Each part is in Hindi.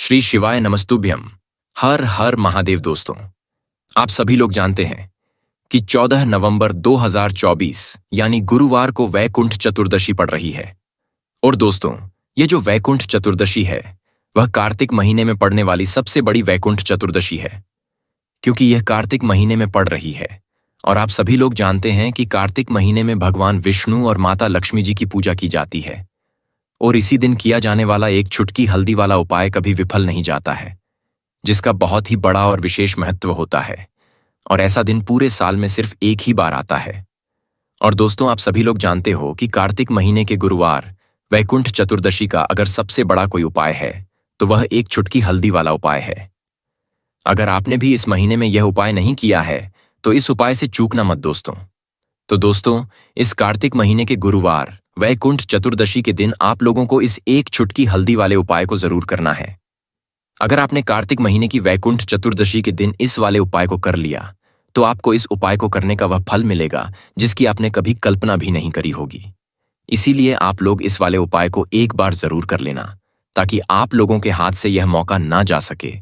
श्री शिवाय नमस्तुभ्यम। हर हर महादेव। दोस्तों, आप सभी लोग जानते हैं कि 14 नवंबर 2024 यानी गुरुवार को वैकुंठ चतुर्दशी पड़ रही है। और दोस्तों, ये जो वैकुंठ चतुर्दशी है वह कार्तिक महीने में पड़ने वाली सबसे बड़ी वैकुंठ चतुर्दशी है, क्योंकि यह कार्तिक महीने में पड़ रही है। और आप सभी लोग जानते हैं कि कार्तिक महीने में भगवान विष्णु और माता लक्ष्मी जी की पूजा की जाती है। और इसी दिन किया जाने वाला एक चुटकी हल्दी वाला उपाय कभी विफल नहीं जाता है, जिसका बहुत ही बड़ा और विशेष महत्व होता है। और ऐसा दिन पूरे साल में सिर्फ एक ही बार आता है। और दोस्तों, आप सभी लोग जानते हो कि कार्तिक महीने के गुरुवार वैकुंठ चतुर्दशी का अगर सबसे बड़ा कोई उपाय है तो वह एक चुटकी हल्दी वाला उपाय है। अगर आपने भी इस महीने में यह उपाय नहीं किया है तो इस उपाय से चूकना मत दोस्तों। तो दोस्तों, इस कार्तिक महीने के गुरुवार वैकुंठ चतुर्दशी के दिन आप लोगों को इस एक चुटकी हल्दी वाले उपाय को जरूर करना है। अगर आपने कार्तिक महीने की वैकुंठ चतुर्दशी के दिन इस वाले उपाय को कर लिया तो आपको इस उपाय को करने का वह फल मिलेगा जिसकी आपने कभी कल्पना भी नहीं करी होगी। इसीलिए आप लोग इस वाले उपाय को एक बार जरूर कर लेना, ताकि आप लोगों के हाथ से यह मौका ना जा सके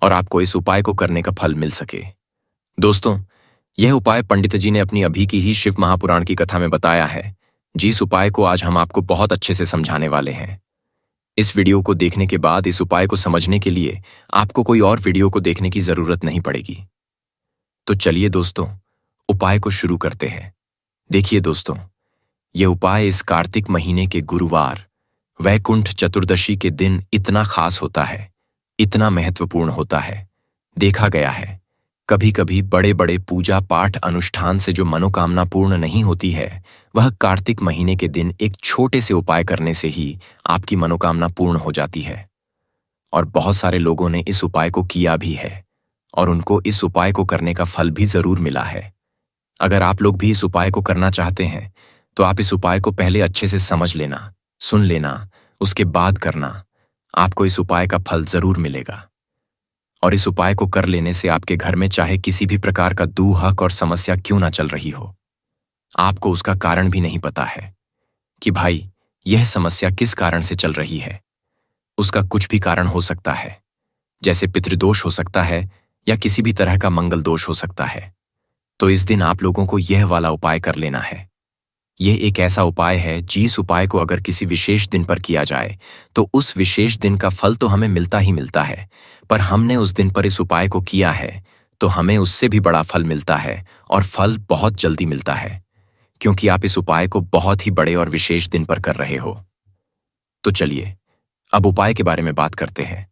और आपको इस उपाय को करने का फल मिल सके। दोस्तों, यह उपाय पंडित जी ने अपनी अभी की ही शिव महापुराण की कथा में बताया है, जिस उपाय को आज हम आपको बहुत अच्छे से समझाने वाले हैं। इस वीडियो को देखने के बाद इस उपाय को समझने के लिए आपको कोई और वीडियो को देखने की जरूरत नहीं पड़ेगी। तो चलिए दोस्तों, उपाय को शुरू करते हैं। देखिए दोस्तों, यह उपाय इस कार्तिक महीने के गुरुवार वैकुंठ चतुर्दशी के दिन इतना खास होता है, इतना महत्वपूर्ण होता है। देखा गया है कभी कभी बड़े बड़े पूजा पाठ अनुष्ठान से जो मनोकामना पूर्ण नहीं होती है, वह कार्तिक महीने के दिन एक छोटे से उपाय करने से ही आपकी मनोकामना पूर्ण हो जाती है। और बहुत सारे लोगों ने इस उपाय को किया भी है और उनको इस उपाय को करने का फल भी जरूर मिला है। अगर आप लोग भी इस उपाय को करना चाहते हैं तो आप इस उपाय को पहले अच्छे से समझ लेना, सुन लेना, उसके बाद करना। आपको इस उपाय का फल जरूर मिलेगा। और इस उपाय को कर लेने से आपके घर में चाहे किसी भी प्रकार का दुहक और समस्या क्यों ना चल रही हो, आपको उसका कारण भी नहीं पता है कि भाई यह समस्या किस कारण से चल रही है। उसका कुछ भी कारण हो सकता है, जैसे पितृदोष हो सकता है या किसी भी तरह का मंगल दोष हो सकता है। तो इस दिन आप लोगों को यह वाला उपाय कर लेना है। यह एक ऐसा उपाय है जिस उपाय को अगर किसी विशेष दिन पर किया जाए तो उस विशेष दिन का फल तो हमें मिलता ही मिलता है, पर हमने उस दिन पर इस उपाय को किया है तो हमें उससे भी बड़ा फल मिलता है, और फल बहुत जल्दी मिलता है, क्योंकि आप इस उपाय को बहुत ही बड़े और विशेष दिन पर कर रहे हो। तो चलिए अब उपाय के बारे में बात करते हैं।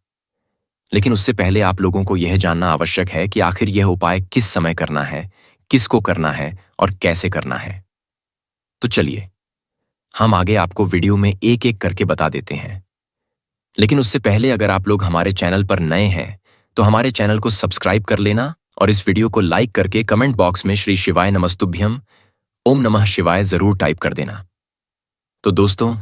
लेकिन उससे पहले आप लोगों को यह जानना आवश्यक है कि आखिर यह उपाय किस समय करना है, किसको करना है और कैसे करना है। तो चलिए हम आगे आपको वीडियो में एक एक करके बता देते हैं। लेकिन उससे पहले अगर आप लोग हमारे चैनल पर नए हैं तो हमारे चैनल को सब्सक्राइब कर लेना और इस वीडियो को लाइक करके कमेंट बॉक्स में श्री शिवाय नमस्तुभ्यम, ओम नमः शिवाय जरूर टाइप कर देना। तो दोस्तों,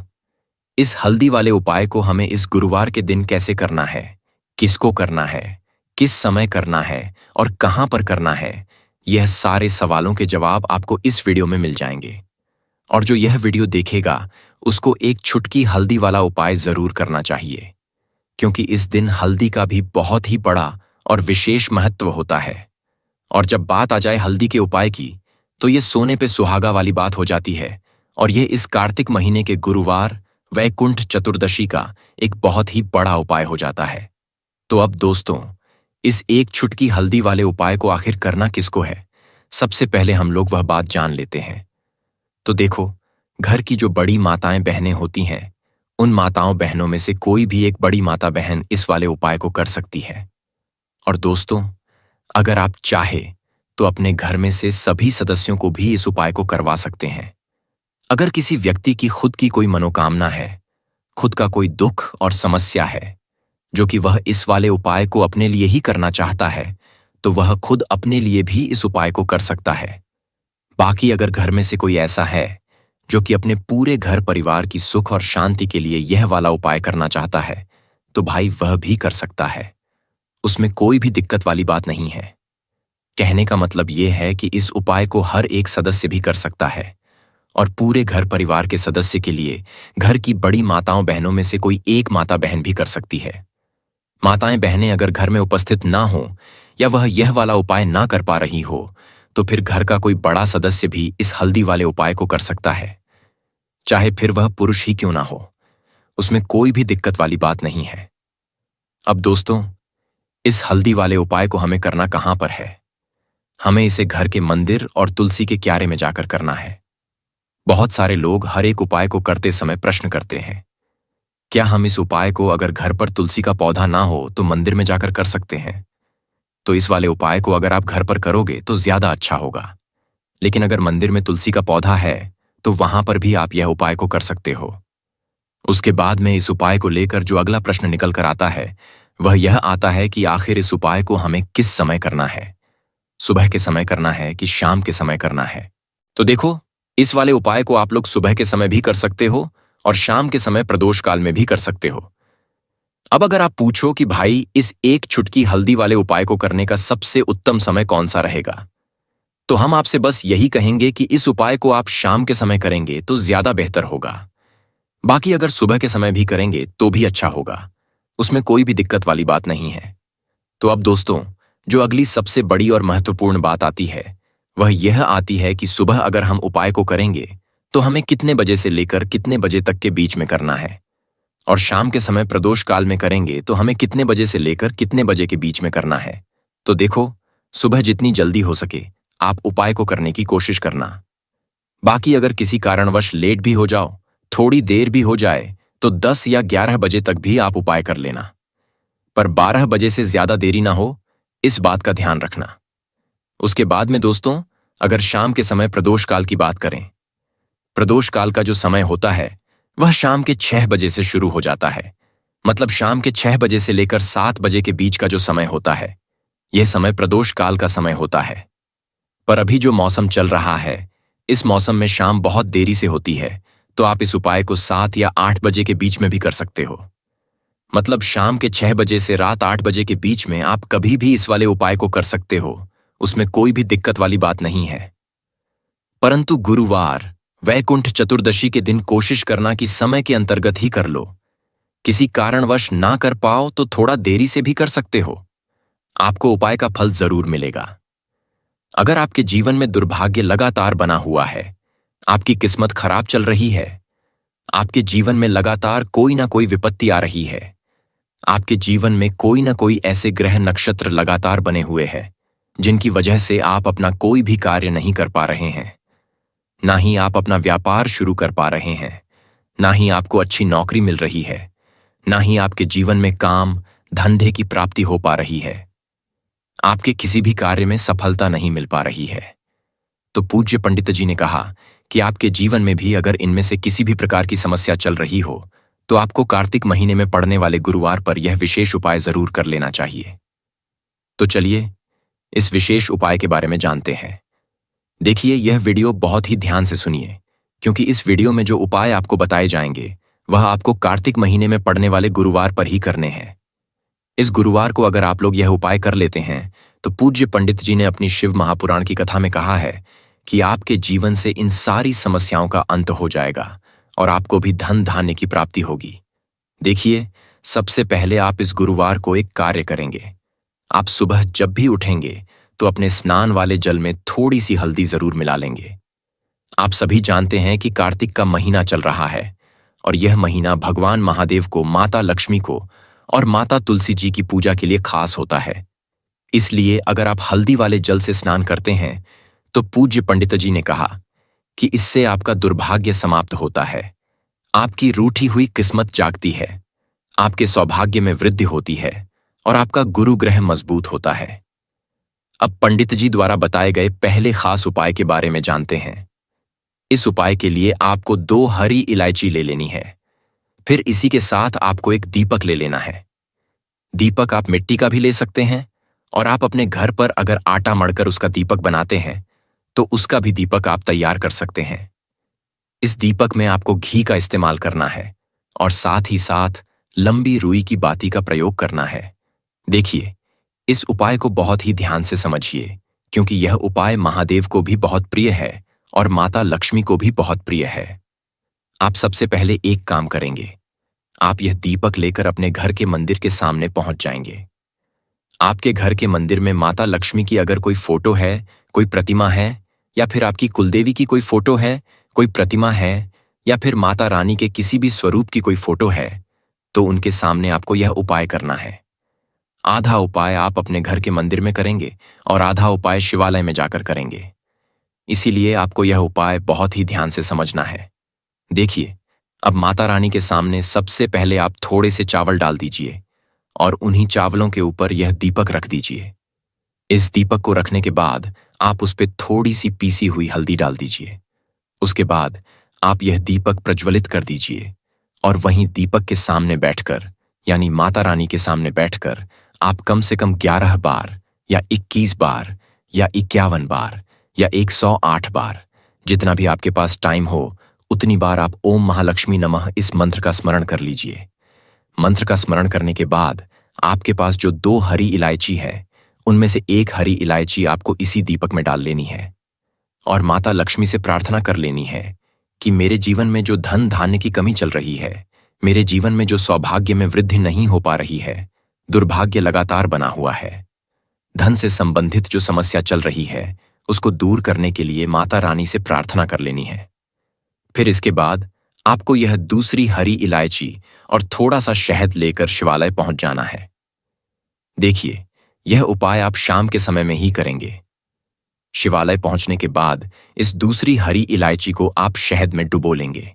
इस हल्दी वाले उपाय को हमें इस गुरुवार के दिन कैसे करना है, किसको करना है, किस समय करना है और कहां पर करना है, यह सारे सवालों के जवाब आपको इस वीडियो में मिल जाएंगे। और जो यह वीडियो देखेगा उसको एक चुटकी हल्दी वाला उपाय जरूर करना चाहिए, क्योंकि इस दिन हल्दी का भी बहुत ही बड़ा और विशेष महत्व होता है। और जब बात आ जाए हल्दी के उपाय की तो ये सोने पे सुहागा वाली बात हो जाती है। और ये इस कार्तिक महीने के गुरुवार वैकुंठ चतुर्दशी का एक बहुत ही बड़ा उपाय हो जाता है। तो अब दोस्तों, इस एक चुटकी हल्दी वाले उपाय को आखिर करना किसको है, सबसे पहले हम लोग वह बात जान लेते हैं। तो देखो, घर की जो बड़ी माताएं बहनें होती हैं, उन माताओं बहनों में से कोई भी एक बड़ी माता बहन इस वाले उपाय को कर सकती है। और दोस्तों, अगर आप चाहे तो अपने घर में से सभी सदस्यों को भी इस उपाय को करवा सकते हैं। अगर किसी व्यक्ति की खुद की कोई मनोकामना है, खुद का कोई दुख और समस्या है जो कि वह इस वाले उपाय को अपने लिए ही करना चाहता है, तो वह खुद अपने लिए भी इस उपाय को कर सकता है। बाकी अगर घर में से कोई ऐसा है जो कि अपने पूरे घर परिवार की सुख और शांति के लिए यह वाला उपाय करना चाहता है, तो भाई वह भी कर सकता है। उसमें कोई भी दिक्कत वाली बात नहीं है। कहने का मतलब यह है कि इस उपाय को हर एक सदस्य भी कर सकता है, और पूरे घर परिवार के सदस्य के लिए घर की बड़ी माताओं बहनों में से कोई एक माता बहन भी कर सकती है। माताएं बहनें अगर घर में उपस्थित ना हो या वह यह वाला उपाय ना कर पा रही हो तो फिर घर का कोई बड़ा सदस्य भी इस हल्दी वाले उपाय को कर सकता है, चाहे फिर वह पुरुष ही क्यों ना हो। उसमें कोई भी दिक्कत वाली बात नहीं है। अब दोस्तों, इस हल्दी वाले उपाय को हमें करना कहां पर है? हमें इसे घर के मंदिर और तुलसी के क्यारे में जाकर करना है। बहुत सारे लोग हर एक उपाय को करते समय प्रश्न करते हैं, क्या हम इस उपाय को अगर घर पर तुलसी का पौधा ना हो तो मंदिर में जाकर कर सकते हैं? तो इस वाले उपाय को अगर आप घर पर करोगे तो ज्यादा अच्छा होगा। लेकिन अगर मंदिर में तुलसी का पौधा है तो वहां पर भी आप यह उपाय को कर सकते हो। उसके बाद में इस उपाय को लेकर जो अगला प्रश्न निकल कर आता है वह यह आता है कि आखिर इस उपाय को हमें किस समय करना है? सुबह के समय करना है कि शाम के समय करना है? तो देखो, इस वाले उपाय को आप लोग सुबह के समय भी कर सकते हो और शाम के समय प्रदोष काल में भी कर सकते हो। अब अगर आप पूछो कि भाई इस एक चुटकी हल्दी वाले उपाय को करने का सबसे उत्तम समय कौन सा रहेगा, तो हम आपसे बस यही कहेंगे कि इस उपाय को आप शाम के समय करेंगे तो ज्यादा बेहतर होगा। बाकी अगर सुबह के समय भी करेंगे तो भी अच्छा होगा, उसमें कोई भी दिक्कत वाली बात नहीं है। तो अब दोस्तों, जो अगली सबसे बड़ी और महत्वपूर्ण बात आती है वह यह आती है कि सुबह अगर हम उपाय को करेंगे तो हमें कितने बजे से लेकर कितने बजे तक के बीच में करना है, और शाम के समय प्रदोष काल में करेंगे तो हमें कितने बजे से लेकर कितने बजे के बीच में करना है। तो देखो, सुबह जितनी जल्दी हो सके आप उपाय को करने की कोशिश करना। बाकी अगर किसी कारणवश लेट भी हो जाओ, थोड़ी देर भी हो जाए, तो 10 या 11 बजे तक भी आप उपाय कर लेना, पर 12 बजे से ज्यादा देरी ना हो, इस बात का ध्यान रखना। उसके बाद में दोस्तों, अगर शाम के समय प्रदोष काल की बात करें, प्रदोष काल का जो समय होता है वह शाम के 6 बजे से शुरू हो जाता है। मतलब शाम के 6 बजे से लेकर 7 बजे के बीच का जो समय होता है यह समय प्रदोष काल का समय होता है। पर अभी जो मौसम चल रहा है, इस मौसम में शाम बहुत देरी से होती है, तो आप इस उपाय को 7 या 8 बजे के बीच में भी कर सकते हो। मतलब शाम के 6 बजे से रात 8 बजे के बीच में आप कभी भी इस वाले उपाय को कर सकते हो, उसमें कोई भी दिक्कत वाली बात नहीं है। परंतु गुरुवार वैकुंठ चतुर्दशी के दिन कोशिश करना कि समय के अंतर्गत ही कर लो। किसी कारणवश ना कर पाओ तो थोड़ा देरी से भी कर सकते हो, आपको उपाय का फल जरूर मिलेगा। अगर आपके जीवन में दुर्भाग्य लगातार बना हुआ है, आपकी किस्मत खराब चल रही है, आपके जीवन में लगातार कोई ना कोई विपत्ति आ रही है, आपके जीवन में कोई ना कोई ऐसे ग्रह नक्षत्र लगातार बने हुए हैं जिनकी वजह से आप अपना कोई भी कार्य नहीं कर पा रहे हैं, ना ही आप अपना व्यापार शुरू कर पा रहे हैं, ना ही आपको अच्छी नौकरी मिल रही है, ना ही आपके जीवन में काम धंधे की प्राप्ति हो पा रही है, आपके किसी भी कार्य में सफलता नहीं मिल पा रही है, तो पूज्य पंडित जी ने कहा कि आपके जीवन में भी अगर इनमें से किसी भी प्रकार की समस्या चल रही हो तो आपको कार्तिक महीने में पड़ने वाले गुरुवार पर यह विशेष उपाय जरूर कर लेना चाहिए। तो चलिए इस विशेष उपाय के बारे में जानते हैं। देखिए, यह वीडियो बहुत ही ध्यान से सुनिए, क्योंकि इस वीडियो में जो उपाय आपको बताए जाएंगे वह आपको कार्तिक महीने में पड़ने वाले गुरुवार पर ही करने हैं। इस गुरुवार को अगर आप लोग यह उपाय कर लेते हैं तो पूज्य पंडित जी ने अपनी शिव महापुराण की कथा में कहा है कि आपके जीवन से इन सारी समस्याओं का अंत हो जाएगा और आपको भी धन धान्य की प्राप्ति होगी। देखिए, सबसे पहले आप इस गुरुवार को एक कार्य करेंगे। आप सुबह जब भी उठेंगे तो अपने स्नान वाले जल में थोड़ी सी हल्दी जरूर मिला लेंगे। आप सभी जानते हैं कि कार्तिक का महीना चल रहा है और यह महीना भगवान महादेव को, माता लक्ष्मी को और माता तुलसी जी की पूजा के लिए खास होता है। इसलिए अगर आप हल्दी वाले जल से स्नान करते हैं तो पूज्य पंडित जी ने कहा कि इससे आपका दुर्भाग्य समाप्त होता है, आपकी रूठी हुई किस्मत जागती है, आपके सौभाग्य में वृद्धि होती है और आपका गुरु ग्रह मजबूत होता है। अब पंडित जी द्वारा बताए गए पहले खास उपाय के बारे में जानते हैं। इस उपाय के लिए आपको 2 हरी इलायची ले लेनी है। फिर इसी के साथ आपको एक दीपक ले लेना है। दीपक आप मिट्टी का भी ले सकते हैं और आप अपने घर पर अगर आटा मढ़कर उसका दीपक बनाते हैं तो उसका भी दीपक आप तैयार कर सकते हैं। इस दीपक में आपको घी का इस्तेमाल करना है और साथ ही साथ लंबी रुई की बाती का प्रयोग करना है। देखिए, इस उपाय को बहुत ही ध्यान से समझिए, क्योंकि यह उपाय महादेव को भी बहुत प्रिय है और माता लक्ष्मी को भी बहुत प्रिय है। आप सबसे पहले एक काम करेंगे, आप यह दीपक लेकर अपने घर के मंदिर के सामने पहुंच जाएंगे। आपके घर के मंदिर में माता लक्ष्मी की अगर कोई फोटो है, कोई प्रतिमा है, या फिर आपकी कुलदेवी की कोई फोटो है, कोई प्रतिमा है, या फिर माता रानी के किसी भी स्वरूप की कोई फोटो है, तो उनके सामने आपको यह उपाय करना है। आधा उपाय आप अपने घर के मंदिर में करेंगे और आधा उपाय शिवालय में जाकर करेंगे। इसीलिए आपको यह उपाय बहुत ही ध्यान से समझना है। देखिए, अब माता रानी के सामने सबसे पहले आप थोड़े से चावल डाल दीजिए और उन्हीं चावलों के ऊपर यह दीपक रख दीजिए। इस दीपक को रखने के बाद आप उस पर थोड़ी सी पीसी हुई हल्दी डाल दीजिए। उसके बाद आप यह दीपक प्रज्वलित कर दीजिए और वहीं दीपक के सामने बैठकर, यानी माता रानी के सामने बैठकर, आप कम से कम 11 बार या 21 बार या 51 बार या 108 बार, जितना भी आपके पास टाइम हो, उतनी बार आप ओम महालक्ष्मी नमः इस मंत्र का स्मरण कर लीजिए। मंत्र का स्मरण करने के बाद आपके पास जो 2 हरी इलायची है, उनमें से एक हरी इलायची आपको इसी दीपक में डाल लेनी है और माता लक्ष्मी से प्रार्थना कर लेनी है कि मेरे जीवन में जो धन धान्य की कमी चल रही है, मेरे जीवन में जो सौभाग्य में वृद्धि नहीं हो पा रही है, दुर्भाग्य लगातार बना हुआ है, धन से संबंधित जो समस्या चल रही है, उसको दूर करने के लिए माता रानी से प्रार्थना कर लेनी है। फिर इसके बाद आपको यह दूसरी हरी इलायची और थोड़ा सा शहद लेकर शिवालय पहुंच जाना है। देखिए, यह उपाय आप शाम के समय में ही करेंगे। शिवालय पहुंचने के बाद इस दूसरी हरी इलायची को आप शहद में डुबो लेंगे।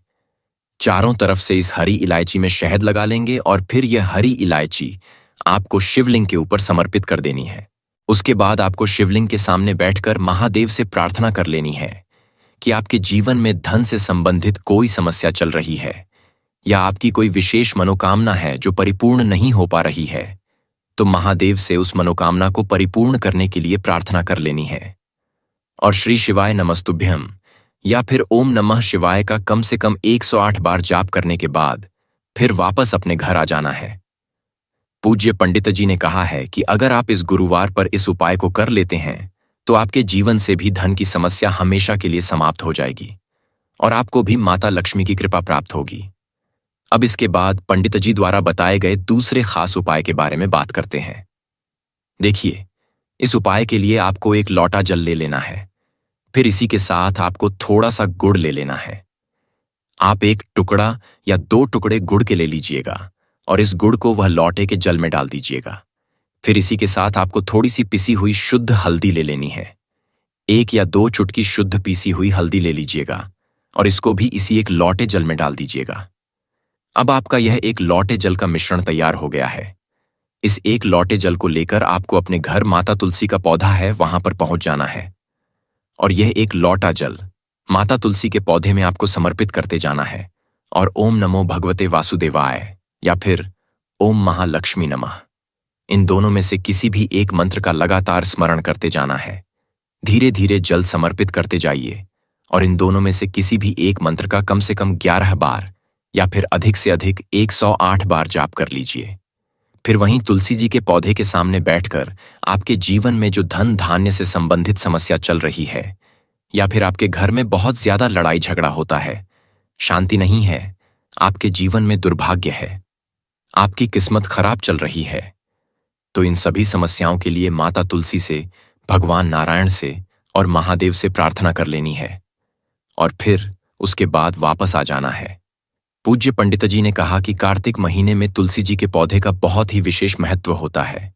चारों तरफ से इस हरी इलायची में शहद लगा लेंगे और फिर यह हरी इलायची आपको शिवलिंग के ऊपर समर्पित कर देनी है। उसके बाद आपको शिवलिंग के सामने बैठकर महादेव से प्रार्थना कर लेनी है कि आपके जीवन में धन से संबंधित कोई समस्या चल रही है या आपकी कोई विशेष मनोकामना है जो परिपूर्ण नहीं हो पा रही है, तो महादेव से उस मनोकामना को परिपूर्ण करने के लिए प्रार्थना कर लेनी है और श्री शिवाय नमस्तुभ्यम या फिर ओम नमः शिवाय का कम से कम 108 बार जाप करने के बाद फिर वापस अपने घर आ जाना है। पूज्य पंडित जी ने कहा है कि अगर आप इस गुरुवार पर इस उपाय को कर लेते हैं तो आपके जीवन से भी धन की समस्या हमेशा के लिए समाप्त हो जाएगी और आपको भी माता लक्ष्मी की कृपा प्राप्त होगी। अब इसके बाद पंडित जी द्वारा बताए गए दूसरे खास उपाय के बारे में बात करते हैं। देखिए, इस उपाय के लिए आपको एक लौटा जल ले लेना है। फिर इसी के साथ आपको थोड़ा सा गुड़ ले लेना है। आप एक टुकड़ा या 2 टुकड़े गुड़ के ले लीजिएगा और इस गुड़ को वह लौटे के जल में डाल दीजिएगा। फिर इसी के साथ आपको थोड़ी सी पिसी हुई शुद्ध हल्दी ले लेनी है। 1 या 2 चुटकी शुद्ध पीसी हुई हल्दी ले लीजिएगा और इसको भी इसी एक लौटे जल में डाल दीजिएगा। अब आपका यह एक लौटे जल का मिश्रण तैयार हो गया है। इस एक लौटे जल को लेकर आपको अपने घर माता तुलसी का पौधा है, वहां पर पहुंच जाना है और यह एक लौटा जल माता तुलसी के पौधे में आपको समर्पित करते जाना है और ओम नमो भगवते वासुदेवाय या फिर ओम महालक्ष्मी नमः, इन दोनों में से किसी भी एक मंत्र का लगातार स्मरण करते जाना है। धीरे धीरे जल समर्पित करते जाइए और इन दोनों में से किसी भी एक मंत्र का कम से कम 11 बार या फिर अधिक से अधिक 108 बार जाप कर लीजिए। फिर वहीं तुलसी जी के पौधे के सामने बैठकर आपके जीवन में जो धन धान्य से संबंधित समस्या चल रही है या फिर आपके घर में बहुत ज्यादा लड़ाई झगड़ा होता है, शांति नहीं है, आपके जीवन में दुर्भाग्य है, आपकी किस्मत खराब चल रही है, तो इन सभी समस्याओं के लिए माता तुलसी से, भगवान नारायण से और महादेव से प्रार्थना कर लेनी है और फिर उसके बाद वापस आ जाना है। पूज्य पंडित जी ने कहा कि कार्तिक महीने में तुलसी जी के पौधे का बहुत ही विशेष महत्व होता है।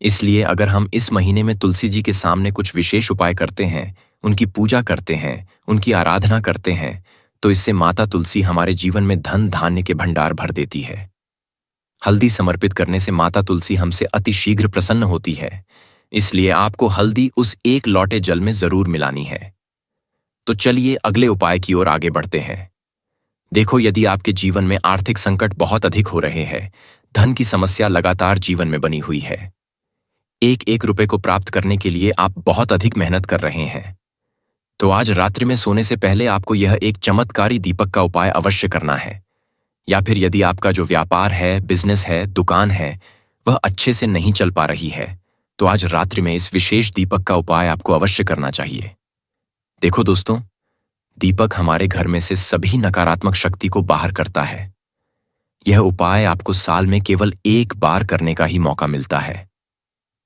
इसलिए अगर हम इस महीने में तुलसी जी के सामने कुछ विशेष उपाय करते हैं, उनकी पूजा करते हैं, उनकी आराधना करते हैं, तो इससे माता तुलसी हमारे जीवन में धन धान्य के भंडार भर देती है। हल्दी समर्पित करने से माता तुलसी हमसे अति शीघ्र प्रसन्न होती है, इसलिए आपको हल्दी उस एक लौटे जल में जरूर मिलानी है। तो चलिए अगले उपाय की ओर आगे बढ़ते हैं। देखो, यदि आपके जीवन में आर्थिक संकट बहुत अधिक हो रहे हैं, धन की समस्या लगातार जीवन में बनी हुई है, एक एक रुपए को प्राप्त करने के लिए आप बहुत अधिक मेहनत कर रहे हैं, तो आज रात्रि में सोने से पहले आपको यह एक चमत्कारी दीपक का उपाय अवश्य करना है। या फिर यदि आपका जो व्यापार है, बिजनेस है, दुकान है, वह अच्छे से नहीं चल पा रही है, तो आज रात्रि में इस विशेष दीपक का उपाय आपको अवश्य करना चाहिए। देखो दोस्तों, दीपक हमारे घर में से सभी नकारात्मक शक्ति को बाहर करता है। यह उपाय आपको साल में केवल एक बार करने का ही मौका मिलता है।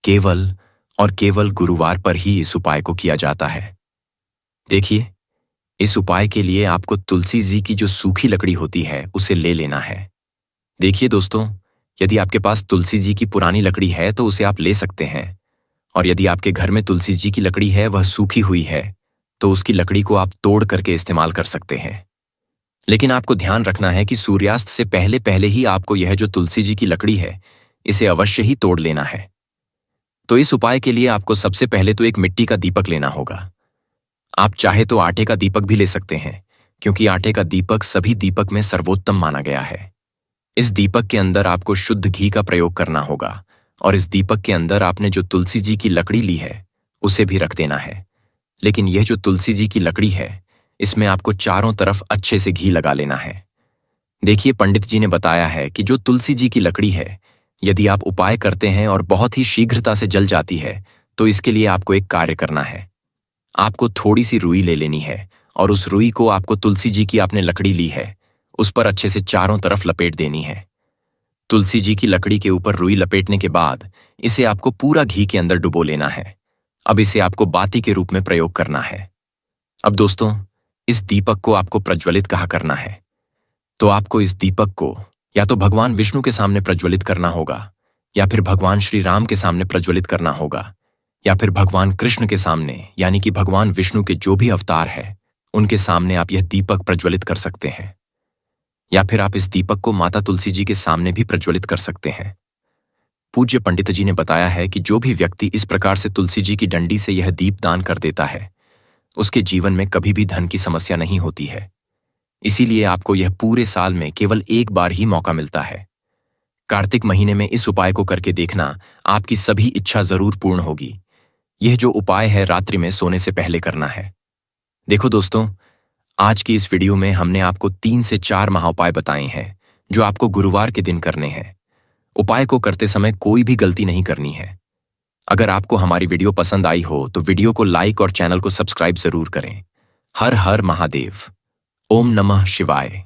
केवल और केवल गुरुवार पर ही इस उपाय को किया जाता है। देखिए, इस उपाय के लिए आपको तुलसी जी की जो सूखी लकड़ी होती है उसे ले लेना है। देखिए दोस्तों, यदि आपके पास तुलसी जी की पुरानी लकड़ी है तो उसे आप ले सकते हैं, और यदि आपके घर में तुलसी जी की लकड़ी है वह सूखी हुई है तो उसकी लकड़ी को आप तोड़ करके इस्तेमाल कर सकते हैं। लेकिन आपको ध्यान रखना है कि सूर्यास्त से पहले पहले ही आपको यह जो तुलसी जी की लकड़ी है इसे अवश्य ही तोड़ लेना है। तो इस उपाय के लिए आपको सबसे पहले तो एक मिट्टी का दीपक लेना होगा। आप चाहे तो आटे का दीपक भी ले सकते हैं, क्योंकि आटे का दीपक सभी दीपक में सर्वोत्तम माना गया है। इस दीपक के अंदर आपको शुद्ध घी का प्रयोग करना होगा, और इस दीपक के अंदर आपने जो तुलसी जी की लकड़ी ली है उसे भी रख देना है। लेकिन यह जो तुलसी जी की लकड़ी है इसमें आपको चारों तरफ अच्छे से घी लगा लेना है। देखिए, पंडित जी ने बताया है कि जो तुलसी जी की लकड़ी है, यदि आप उपाय करते हैं और बहुत ही शीघ्रता से जल जाती है तो इसके लिए आपको एक कार्य करना है। आपको थोड़ी सी रुई ले लेनी है और उस रुई को आपको तुलसी जी की आपने लकड़ी ली है उस पर अच्छे से चारों तरफ लपेट देनी है। तुलसी जी की लकड़ी के ऊपर रुई लपेटने के बाद इसे आपको पूरा घी के अंदर डुबो लेना है। अब इसे आपको बाती के रूप में प्रयोग करना है। अब दोस्तों, इस दीपक को आपको प्रज्वलित कहाँ करना है, तो आपको इस दीपक को या तो भगवान विष्णु के सामने प्रज्वलित करना होगा, या फिर भगवान श्री राम के सामने प्रज्वलित करना होगा, या फिर भगवान कृष्ण के सामने, यानी कि भगवान विष्णु के जो भी अवतार है उनके सामने आप यह दीपक प्रज्वलित कर सकते हैं। या फिर आप इस दीपक को माता तुलसी जी के सामने भी प्रज्वलित कर सकते हैं। पूज्य पंडित जी ने बताया है कि जो भी व्यक्ति इस प्रकार से तुलसी जी की डंडी से यह दीप दान कर देता है उसके जीवन में कभी भी धन की समस्या नहीं होती है। इसीलिए आपको यह पूरे साल में केवल एक बार ही मौका मिलता है। कार्तिक महीने में इस उपाय को करके देखना, आपकी सभी इच्छा जरूर पूर्ण होगी। यह जो उपाय है रात्रि में सोने से पहले करना है। देखो दोस्तों, आज की इस वीडियो में हमने आपको 3 से 4 महाउपाय बताए हैं जो आपको गुरुवार के दिन करने हैं। उपाय को करते समय कोई भी गलती नहीं करनी है। अगर आपको हमारी वीडियो पसंद आई हो तो वीडियो को लाइक और चैनल को सब्सक्राइब जरूर करें। हर हर महादेव। ओम नमः शिवाय।